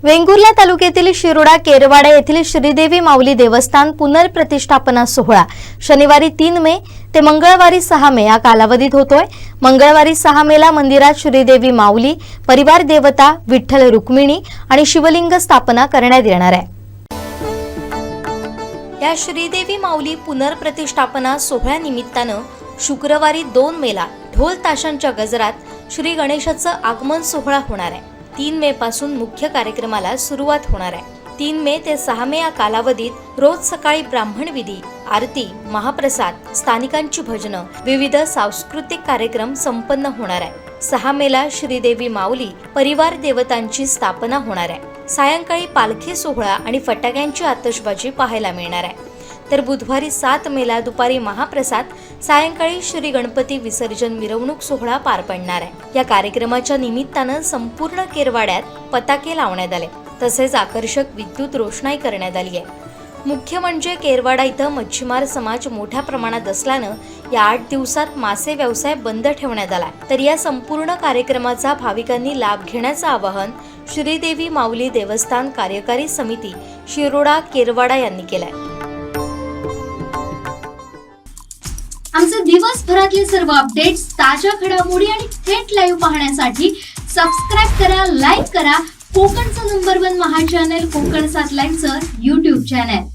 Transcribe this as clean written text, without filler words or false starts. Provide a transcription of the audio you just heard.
वेंगुर्ला तालुक्यातील शिरोडा केरवाडा येथील श्रीदेवी माऊली देवस्थान पुनर्प्रतिष्ठापना सोहळा शनिवारी 3 मे ते मंगळवारी 6 मे या कालावधीत होतोय। मंगळवारी 6 मेला मंदिरात श्रीदेवी माऊली परिवार देवता विठ्ठल रुक्मिणी आणि शिवलिंग स्थापना करण्यात येणार आहे। या श्रीदेवी माऊली पुनर्प्रतिष्ठापना सोहळ्यानिमित्तानं शुक्रवारी 2 मेला ढोल ताशांच्या गजरात श्री गणेशाचं आगमन सोहळा होणार आहे। 3 मे पासून मुख्य कार्यक्रमाला सुरुवात होणार आहे। 3 मे ते 6 मे या कालावधीत रोज सकाळी ब्राह्मण विधी, आरती, महाप्रसाद, स्थानिकांची भजनं, विविध सांस्कृतिक कार्यक्रम संपन्न होणार आहे। 6 मेला श्रीदेवी माऊली परिवार देवतांची स्थापना होणार आहे। सायंकाळी पालखी सोहळा आणि फटाक्यांची आतषबाजी पाहायला मिळणार आहे। तर बुधवारी 7 मेला दुपारी महाप्रसाद, सायंकाळी श्री गणपती विसर्जन मिरवणूक सोहळा पार पडणार आहे। या कार्यक्रमाच्या निमित्तानं संपूर्ण केरवाड्यात पताके लावण्यात आले, तसेच आकर्षक विद्युत रोषणाई करण्यात आली आहे। मुख्य म्हणजे केरवाडा इथं मच्छीमार समाज मोठ्या प्रमाणात असल्यानं या 8 दिवसात मासे व्यवसाय बंद ठेवण्यात आला। तर या संपूर्ण कार्यक्रमाचा भाविकांनी लाभ घेण्याचं आवाहन श्रीदेवी माऊली देवस्थान कार्यकारी समिती शिरोडा केरवाडा यांनी केलंय। आमचे दिवसभरातले सर्व अपडेट्स, ताज्या घडामोडी आणि थेट लाईव्ह पाहण्यासाठी सबस्क्राईब करा, लाईक करा कोकणचं नंबर 1 महा चॅनल कोकण 7 लाईव्हचं YouTube चॅनल।